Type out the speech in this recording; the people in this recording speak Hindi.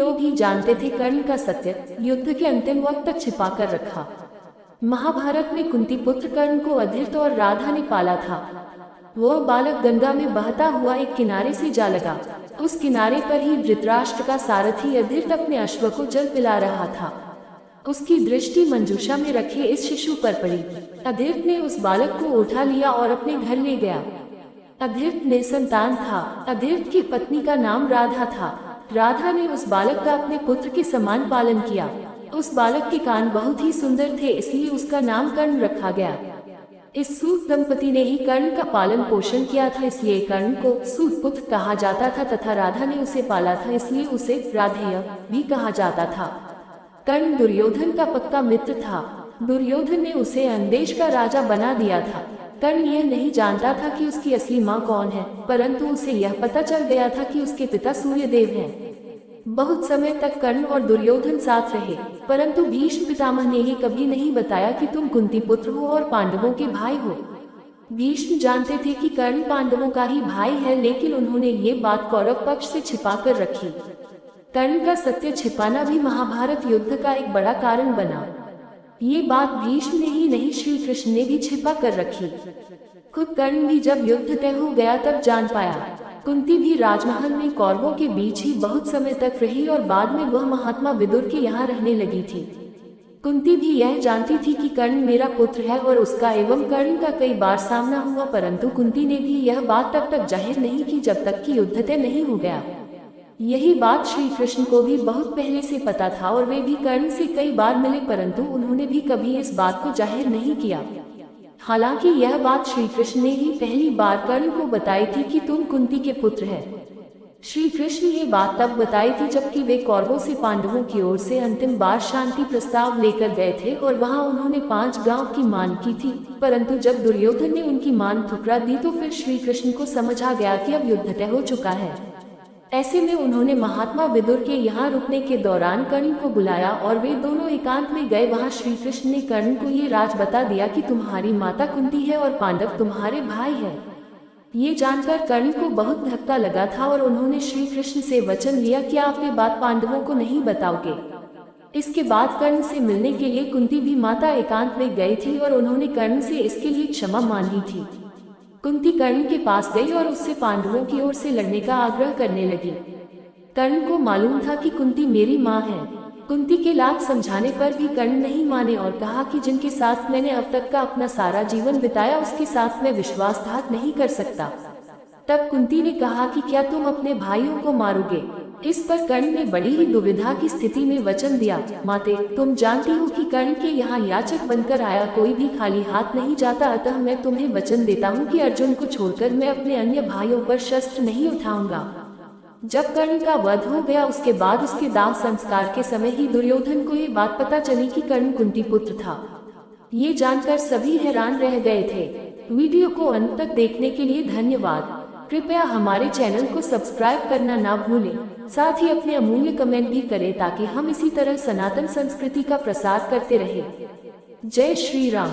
लोग ही जानते थे कर्ण का सत्य, युद्ध के अंतिम वक्त तक छिपा कर रखा। महाभारत में कुंती पुत्र कर्ण को अधीर्त और राधा ने पाला था। वह बालक गंगा में बहता हुआ एक किनारे से जा लगा। उस किनारे पर ही धृतराष्ट्र का सारथी अधीर्त अपने अश्व को जल पिला रहा था। उसकी दृष्टि मंजूषा में रखे इस शिशु पर पड़ी। अधीर्त ने उस बालक को उठा लिया और अपने घर ले गया। अधीर्त निसंतान था। अधीर्त की पत्नी का नाम राधा था। राधा ने उस बालक का अपने पुत्र के समान पालन किया। उस बालक के कान बहुत ही सुंदर थे, इसलिए उसका नाम कर्ण रखा गया। इस सूत दंपति ने ही कर्ण का पालन पोषण किया था, इसलिए कर्ण को सूत पुत्र कहा जाता था तथा राधा ने उसे पाला था, इसलिए उसे राधेय भी कहा जाता था। कर्ण दुर्योधन का पक्का मित्र था। दुर्योधन ने उसे अंदेश का राजा बना दिया था। कर्ण यह नहीं जानता था कि उसकी असली माँ कौन है, परंतु उसे यह पता चल गया था कि उसके पिता सूर्यदेव हैं। बहुत समय तक कर्ण और दुर्योधन साथ रहे, परंतु भीष्म पितामह ने ही कभी नहीं बताया कि तुम कुंती पुत्र हो और पांडवों के भाई हो। भीष्म जानते थे कि कर्ण पांडवों का ही भाई है, लेकिन उन्होंने ये बात कौरव पक्ष से छिपा कर रखी। कर्ण का सत्य छिपाना भी महाभारत युद्ध का एक बड़ा कारण बना। ये बात भीष्म ने ही नहीं, श्री कृष्ण ने भी छिपा कर रखी। खुद कर्ण भी जब युद्ध तय हो गया तब जान पाया। कुंती भी राजमहल में कौरवों के बीच ही बहुत समय तक रही और बाद में वह महात्मा विदुर के यहाँ रहने लगी थी। कुंती भी यह जानती थी कि कर्ण मेरा पुत्र है और उसका एवं कर्ण का कई बार सामना हुआ, परंतु कुंती ने भी यह बात तब तक जाहिर नहीं की जब तक कि युद्ध तय नहीं हो गया। यही बात श्री कृष्ण को भी बहुत पहले से पता था और वे भी कर्ण से कई बार मिले, परंतु उन्होंने भी कभी इस बात को जाहिर नहीं किया। हालांकि यह बात श्री कृष्ण ने ही पहली बार कर्ण को बताई थी कि तुम कुंती के पुत्र हैं। श्री कृष्ण ये बात तब बताई थी जबकि वे कौरवों से पांडवों की ओर से अंतिम बार शांति प्रस्ताव लेकर गए थे और वहां उन्होंने 5 गांव की मांग की थी, परंतु जब दुर्योधन ने उनकी मांग ठुकरा दी तो फिर श्री कृष्ण को समझ आ गया कि अब युद्ध तय हो चुका है। ऐसे में उन्होंने महात्मा विदुर के यहाँ रुकने के दौरान कर्ण को बुलाया और वे दोनों एकांत में गए। वहाँ श्री कृष्ण ने कर्ण को ये राज बता दिया कि तुम्हारी माता कुंती है और पांडव तुम्हारे भाई है। ये जानकर कर्ण को बहुत धक्का लगा था और उन्होंने श्री कृष्ण से वचन लिया कि आप ये बात पांडवों को नहीं बताओगे। इसके बाद कर्ण से मिलने के लिए कुंती भी माता एकांत में गई थी और उन्होंने कर्ण से इसके लिए क्षमा मांगी थी। कुंती कर्ण के पास गई और उससे पांडवों की ओर से लड़ने का आग्रह करने लगी। कर्ण को मालूम था कि कुंती मेरी माँ है। कुंती के लाख समझाने पर भी कर्ण नहीं माने और कहा कि जिनके साथ मैंने अब तक का अपना सारा जीवन बिताया उसके साथ मैं विश्वासघात नहीं कर सकता। तब कुंती ने कहा कि क्या तुम अपने भाइयों को मारोगे? इस पर कर्ण ने बड़ी ही दुविधा की स्थिति में वचन दिया, माते तुम जानती हो कि कर्ण के यहाँ याचक बनकर आया कोई भी खाली हाथ नहीं जाता, अतः मैं तुम्हें वचन देता हूँ कि अर्जुन को छोड़कर मैं अपने अन्य भाइयों पर शस्त्र नहीं उठाऊंगा। जब कर्ण का वध हो गया उसके बाद उसके दाह संस्कार के समय ही दुर्योधन को ये बात पता चली कि कर्ण कुंती पुत्र था। ये जानकर सभी हैरान रह गए थे। वीडियो को अंत तक देखने के लिए धन्यवाद। कृपया हमारे चैनल को सब्सक्राइब करना ना भूलें, साथ ही अपने अमूल्य कमेंट भी करें ताकि हम इसी तरह सनातन संस्कृति का प्रसार करते रहें। जय श्री राम।